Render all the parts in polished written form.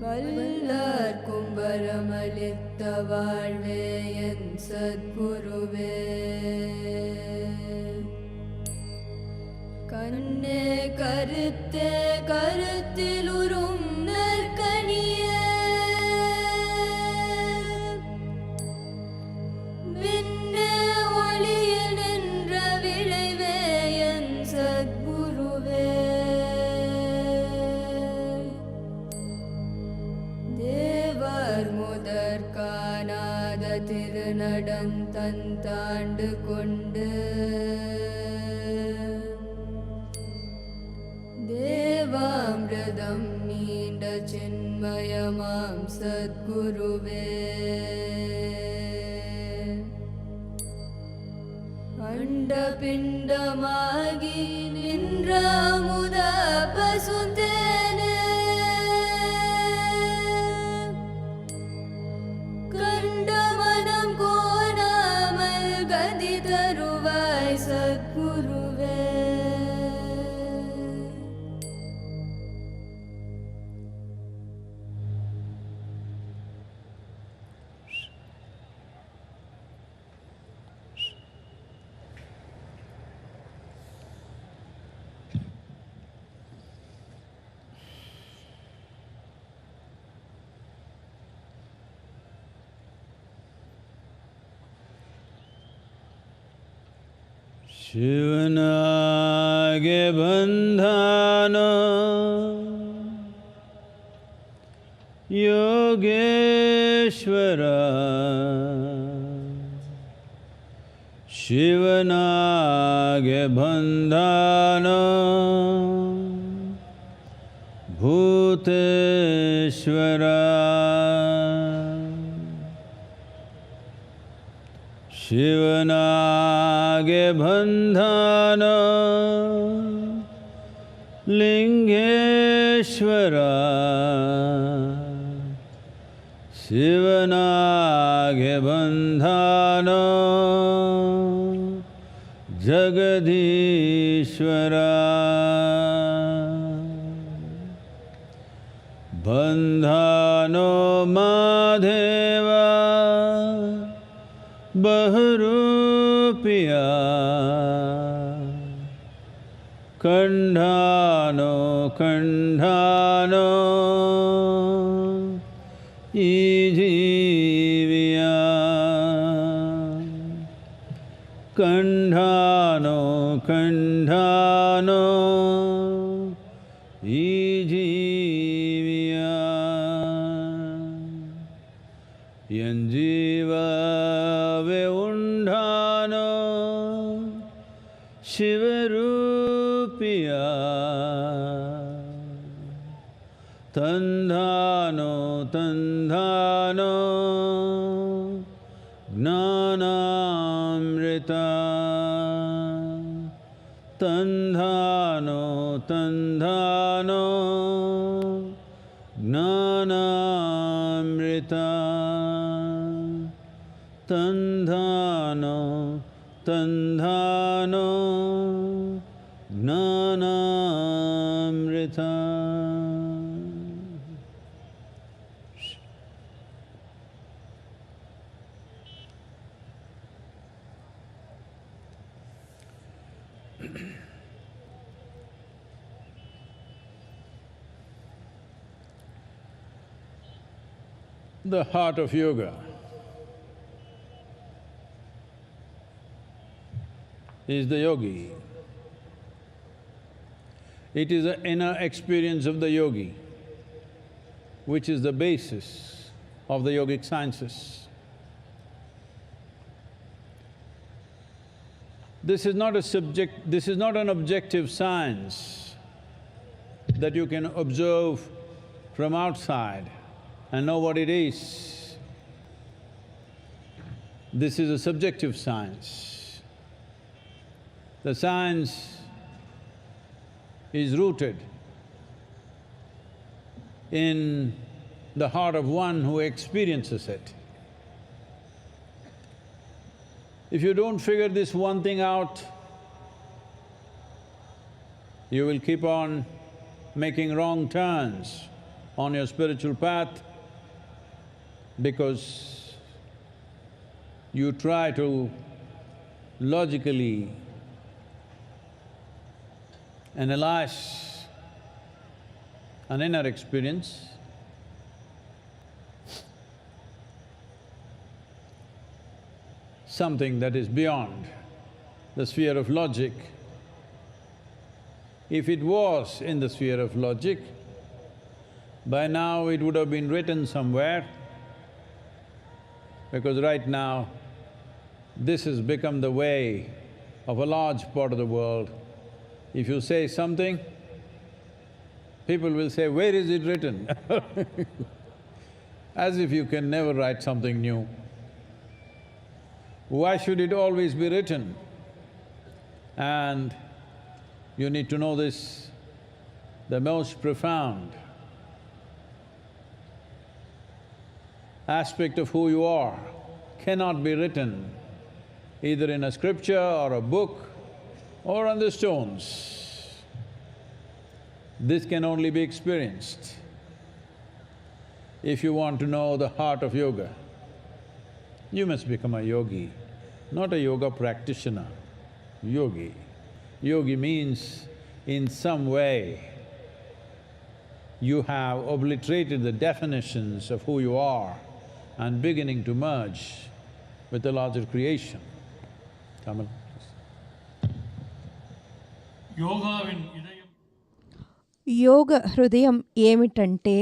வல்லார்க்கும் வரமளித்த வாழ்வே என் சத்குருவே. கண்ணே கருத்தே கருத்திலுறும் நற்கனியே, விண்ணே ஒளியில் நின்ற விளைவே என் சத்குருவே. தேவர் முதற் காணாத திருநடந்தந்தாண்டு கொண்டு தேவாமிர்தம் நீண்ட சின்மயமாம் சத்குருவே. அண்ட பிண்டமாகி நின்ற அமுத பசுந்தேனே, கண்ட மனம் கோணாமல் கதி தருவாய் சத்குருவே. ಶಿವನಾಗೆ ಬಂಧನ ಯೋಗೇಶ್ವರ, ಶಿವನಾಗೆ ಬಂಧನ ಭೂತೇಶ್ವರ. ಶಿವನಾಗೆ ಬಂಧನ ಲಿಂಗೇಶ್ವರ, ಶಿವನಾಗೆ ಬಂಧನ ಜಗದೀಶ್ವರ. ಬಂಧನೋ ಮಾಧೇವ ಬಹುರೂಪಿಯ, ಕಂಠಾನೋ ಕಂಠಾನೋ ಈ ಜೀವಿಯ. ಕಂಠಾನೋ ಕಂಠಾನೋ ಈ ಜೀವಿಯ. ಎನ್ ಜೀವವೇ ಉಂಡಾನೋ ಶಿವರೂಪಿಯ, ತಂಧಾನೋ ತಂಧಾನೋ Jnanamrita. ತಂಧಾನೋ ತಂಧಾನೋ Jnanamrita. ತಂಧಾನೋ ತಂಧಾನೋ Jnanamrita. The heart of yoga is the yogi. It is the inner experience of the yogi, which is the basis of the yogic sciences. This is not an objective science that you can observe from outside and know what it is. This is a subjective science. The science is rooted in the heart of one who experiences it. If you don't figure this one thing out, You will keep on making wrong turns on your spiritual path because you try to logically analyze an inner experience. Something that is beyond the sphere of logic. If it was in the sphere of logic, by now it would have been written somewhere, because right now this has become the way of a large part of the world. If you say something, people will say, "Where is it written?" As if you can never write something new. Why should it always be written? And you need to know this, the most profound aspect of who you are cannot be written either in a scripture or a book or on the stones. This can only be experienced. If you want to know the heart of yoga, you must become a yogi, not a yoga practitioner, yogi. Yogi means in some way you have obliterated the definitions of who you are and beginning to merge with the larger creation. Kamal. యోగావిన్ Idhayam యోగ హృదయం ఏమిటంటే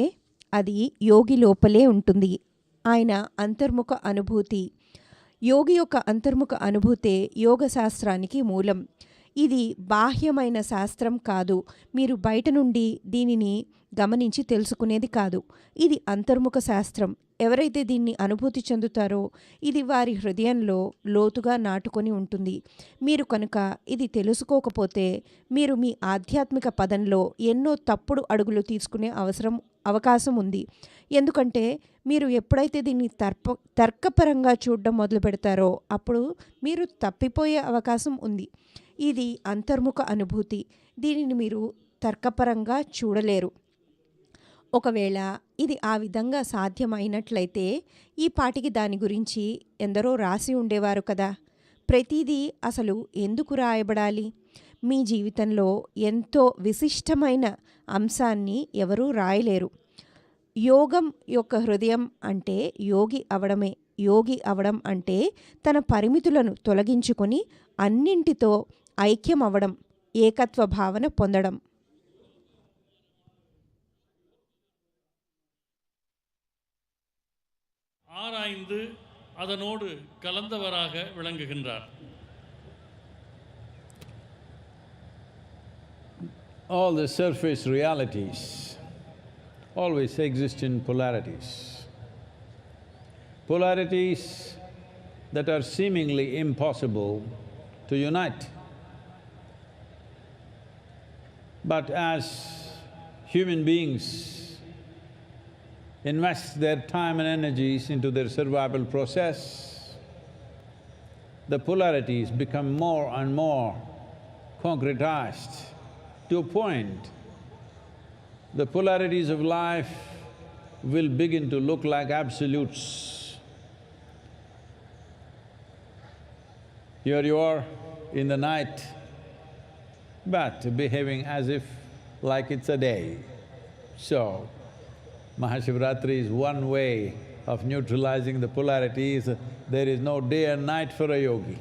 అది యోగి లోపలే ఉంటుంది. ఆయన అంతర్ముఖ అనుభూతి. యోగి యొక్క అంతర్ముఖ అనుభూతే యోగ శాస్త్రానికి మూలం. ఇది బాహ్యమైన శాస్త్రం కాదు. మీరు బయట నుండి దీనిని గమనించి తెలుసుకునేది కాదు. ఇది అంతర్ముఖ శాస్త్రం. ఎవరైతే దీన్ని అనుభూతి చెందుతారో ఇది వారి హృదయంలో లోతుగా నాటుకొని ఉంటుంది. మీరు కనుక ఇది తెలుసుకోకపోతే మీరు మీ ఆధ్యాత్మిక పదంలో ఎన్నో తప్పుడు అడుగులు తీసుకునే అవకాశం ఉంది. ఎందుకంటే మీరు ఎప్పుడైతే దీన్ని తర్కపరంగా చూడడం మొదలు పెడతారో అప్పుడు మీరు తప్పిపోయే అవకాశం ఉంది. ఇది అంతర్ముఖ అనుభూతి. దీనిని మీరు తర్కపరంగా చూడలేరు. ఒకవేళ ఇది ఆ విధంగా సాధ్యమైనట్లయితే ఈ పాటికి దాని గురించి ఎందరో రాసి ఉండేవారు కదా. ప్రతిదీ అసలు ఎందుకు రాయబడాలి? మీ జీవితంలో ఎంతో విశిష్టమైన అంశాన్ని ఎవరూ రాయలేరు. యోగం యొక్క హృదయం అంటే యోగి అవడమే. యోగి అవడం అంటే తన పరిమితులను తొలగించుకొని అన్నింటితో ఐక్యం అవడం, ఏకత్వ భావన పొందడం. ஆராய்ந்து அதனோடு கலந்தவராக விளங்குகின்றார். All the surface realities always exist in polarities. Polarities that are seemingly impossible to unite. But as human beings invest their time and energies into their survival process, the polarities become more and more concretized. To a point, the polarities of life will begin to look like absolutes. Here you are in the night, but behaving as if like it's a day. So, MahaShivratri is one way of neutralizing the polarities. There is no day and night for a yogi.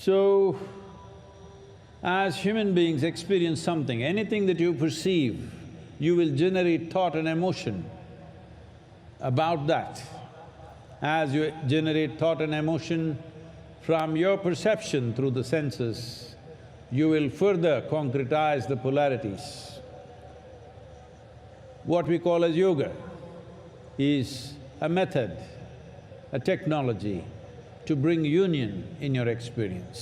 So, as human beings experience something, anything that you perceive, you will generate thought and emotion about that. As you generate thought and emotion from your perception through the senses, you will further concretize the polarities. What we call as yoga is a method, a technology to bring union in your experience.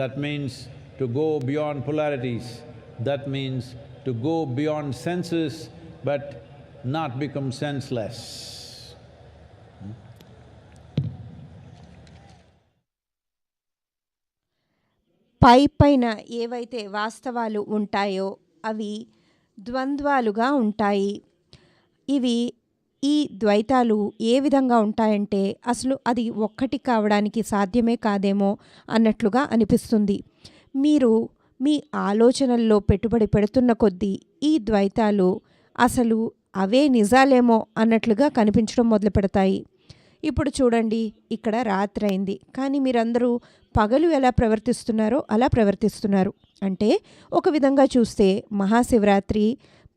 That means to go beyond polarities, that means to go beyond senses but not become senseless. పైన ఏవైతే వాస్తవాలు ఉంటాయో అవి ద్వంద్వాలుగా ఉంటాయి. ఈ ద్వైతాలు ఏ విధంగా ఉంటాయంటే అసలు అది ఒక్కటి కావడానికి సాధ్యమే కాదేమో అన్నట్లుగా అనిపిస్తుంది. మీరు మీ ఆలోచనల్లో పెట్టుబడి పెడుతున్న కొద్దీ ఈ ద్వైతాలు అసలు అవే నిజాలేమో అన్నట్లుగా కనిపించడం మొదలు పెడతాయి. ఇప్పుడు చూడండి, ఇక్కడ రాత్రి అయింది, కానీ మీరందరూ పగలు ఎలా ప్రవర్తిస్తున్నారో అలా ప్రవర్తిస్తున్నారు. అంటే ఒక విధంగా చూస్తే మహాశివరాత్రి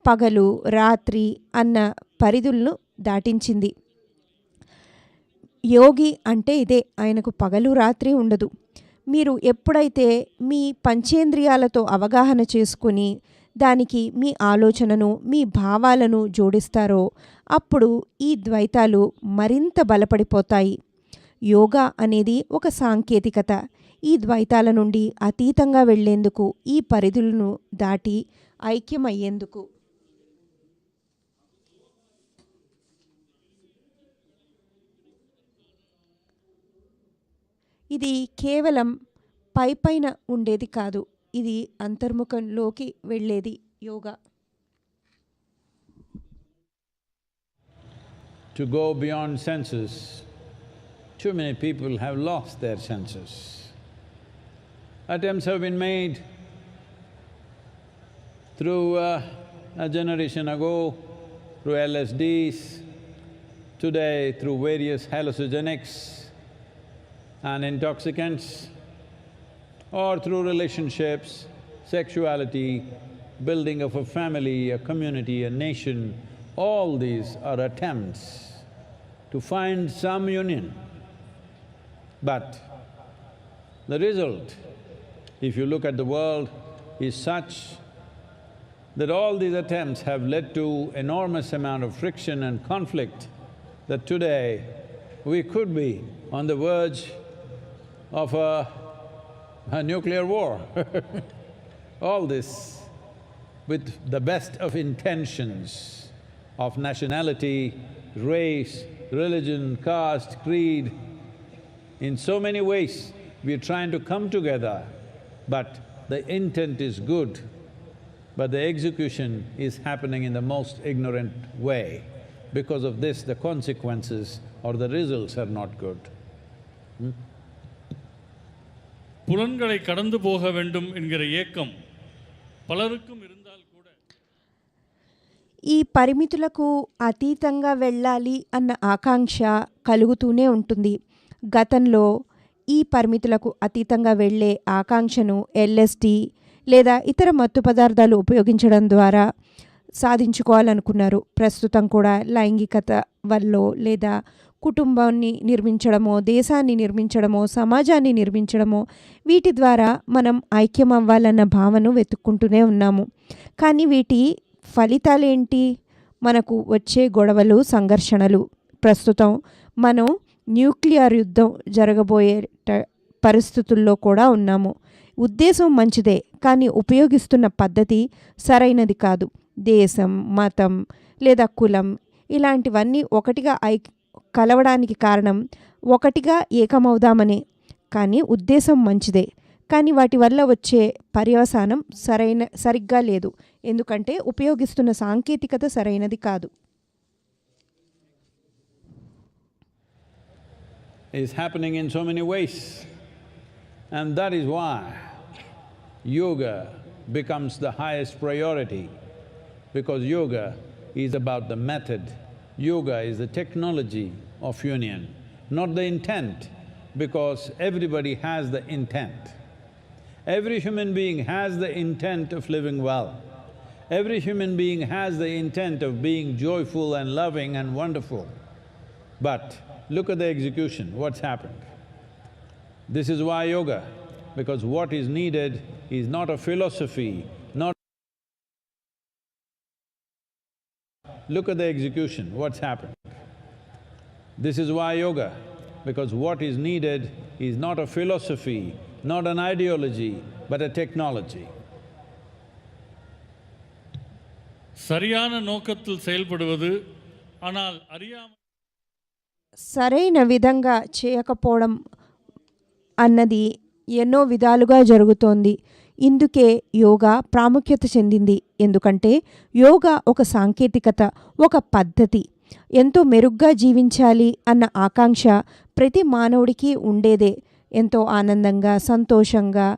పగలు రాత్రి అన్న పరిధులను దాటించింది. యోగి అంటే ఇదే, ఆయనకు పగలు రాత్రి ఉండదు. మీరు ఎప్పుడైతే మీ పంచేంద్రియాలతో అవగాహన చేసుకుని దానికి మీ ఆలోచనను మీ భావాలను జోడిస్తారో అప్పుడు ఈ ద్వైతాలు మరింత బలపడిపోతాయి. యోగా అనేది ఒక సాంకేతికత. ఈ ద్వైతాల నుండి అతీతంగా వెళ్లేందుకు, ఈ పరిధులను దాటి ఐక్యమయ్యేందుకు. ఇది కేవలం పైన ఉండేది కాదు, ఇది అంతర్ముఖంలోకి వెళ్ళేది yoga. To go beyond senses, too many people have lost their senses. Attempts have been made through a generation ago, through LSDs, today through various hallucinogenics and intoxicants, or through relationships, sexuality, building of a family, a community, a nation. All these are attempts to find some union. But the result, if you look at the world, is such that all these attempts have led to enormous amount of friction and conflict that today we could be on the verge of a nuclear war. All this with the best of intentions of nationality, race, religion, caste, creed. In so many ways, we are trying to come together, but the intent is good, but the execution is happening in the most ignorant way. Because of this, the consequences or the results are not good. புலன்களை கடந்து போக வேண்டும் என்கிற ஏக்கம் பலருக்கும் இருந்தால் கூட ఈ పరిమితులకు అతీతంగా వెళ్ళాలి అన్న ఆకాంక్ష కలుగుతూనే ఉంటుంది. గతంలో ఈ పరిమితులకు అతీతంగా వెళ్ళే ఆకాంక్షను ఎల్ఎస్డి లేదా ఇతర మత్తు పదార్థాలు ఉపయోగించడం ద్వారా సాధించుకోవాలనుకున్నారు. ప్రస్తుతం కూడా లైంగికత వల్లో లేదా కుటుంబాన్ని నిర్మించడమో, దేశాన్ని నిర్మించడమో, సమాజాన్ని నిర్మించడమో, వీటి ద్వారా మనం ఐక్యం అవ్వాలన్న భావన వెతుక్కుంటూనే ఉన్నాము. కానీ వీటి ఫలితాలేంటి? మనకు వచ్చే గొడవలు, సంఘర్షణలు. ప్రస్తుతం మనం న్యూక్లియర్ యుద్ధం జరగబోయే పరిస్థితుల్లో కూడా ఉన్నాము. ఉద్దేశం మంచిదే, కానీ ఉపయోగిస్తున్న పద్ధతి సరైనది కాదు. దేశం, మతం లేదా కులం ఇలాంటివన్నీ ఒకటిగా కలవడానికి కారణం ఒకటిగా ఏకమవుదామనే. కానీ ఉద్దేశం మంచిదే, కానీ వాటి వల్ల వచ్చే పర్యవసానం సరిగ్గా లేదు. ఎందుకంటే ఉపయోగిస్తున్న సాంకేతికత సరైనది కాదు. Is happening in so many ways, and that is why yoga becomes the highest priority, because yoga is about the method. Yoga is the technology of union, not the intent, because everybody has the intent. Every human being has the intent of living well. Every human being has the intent of being joyful and loving and wonderful. But look at the execution, what's happened. This is why yoga, because what is needed is not a philosophy, not… Look at the execution, what's happened. This is why yoga, because what is needed is not a philosophy, not an ideology, but a technology. சரியான நோக்கத்தில் செயல்படுவது, ஆனால் அறியாமல் సరైన విధంగా చేయకపోవడం అన్నది ఎన్నో విధాలుగా జరుగుతోంది. ఇందుకే యోగా ప్రాముఖ్యత చెందింది. ఎందుకంటే యోగా ఒక సాంకేతికత, ఒక పద్ధతి. ఎంతో మెరుగ్గా జీవించాలి అన్న ఆకాంక్ష ప్రతి మానవుడికి ఉండేదే. ఎంతో ఆనందంగా, సంతోషంగా,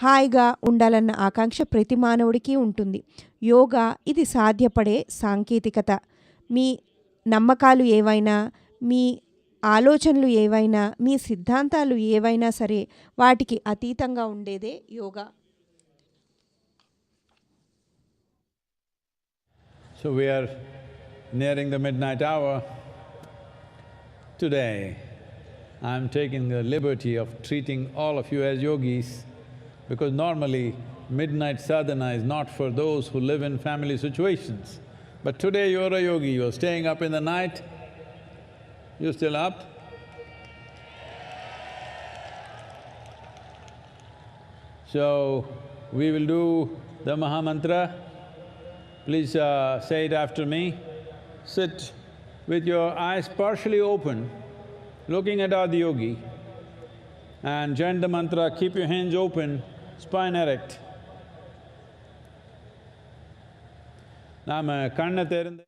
హాయిగా ఉండాలన్న ఆకాంక్ష ప్రతి మానవుడికి ఉంటుంది. యోగా ఇది సాధ్యపడే సాంకేతికత. మీ నమ్మకాలు ఏవైనా, మీ ఆలోచనలు ఏవైనా, మీ సిద్ధాంతాలు ఏవైనా సరే వాటికి అతీతంగా ఉండేదే yoga. So we are nearing the midnight hour. Today, I'm taking the liberty of treating all of you as yogis, because normally midnight sadhana is not for those who live in family situations. But today you're a yogi, you're staying up in the night. You still up? So, we will do the Maha Mantra. Please say it after me. Sit with your eyes partially open, looking at Adi Yogi, and chant the mantra. Keep your hands open, spine erect. Nama kanna therinde.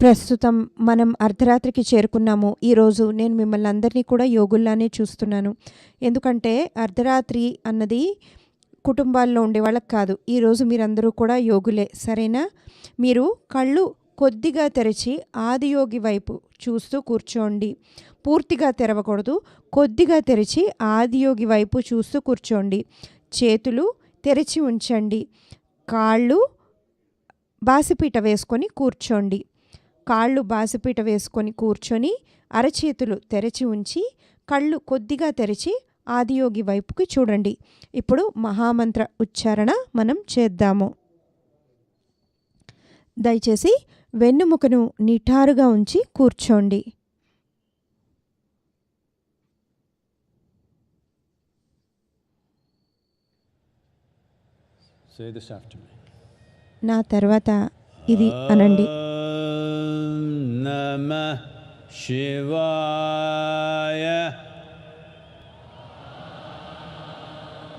ప్రస్తుతం మనం అర్ధరాత్రికి చేరుకున్నాము. ఈరోజు నేను మిమ్మల్ని అందరినీ కూడా యోగుల్లానే చూస్తున్నాను. ఎందుకంటే అర్ధరాత్రి అన్నది కుటుంబాల్లో ఉండే వాళ్ళకి కాదు. ఈరోజు మీరందరూ కూడా యోగులే, సరేనా? మీరు కళ్ళు కొద్దిగా తెరిచి ఆదియోగి వైపు చూస్తూ కూర్చోండి. పూర్తిగా తెరవకూడదు, కొద్దిగా తెరిచి ఆదియోగి వైపు చూస్తూ కూర్చోండి. చేతులు తెరిచి ఉంచండి. కాళ్ళు బాసిపీట వేసుకొని కూర్చోండి. కాళ్ళు బాసిపీట వేసుకొని కూర్చొని అరచేతులు తెరచి ఉంచి కళ్ళు కొద్దిగా తెరిచి ఆదియోగి వైపుకి చూడండి. ఇప్పుడు మహామంత్ర ఉచ్చారణ మనం చేద్దాము. దయచేసి వెన్నుముకను నిటారుగా ఉంచి కూర్చోండి. Say this after me. నా తర్వాత ఇది అనండి. Namah Shivaya.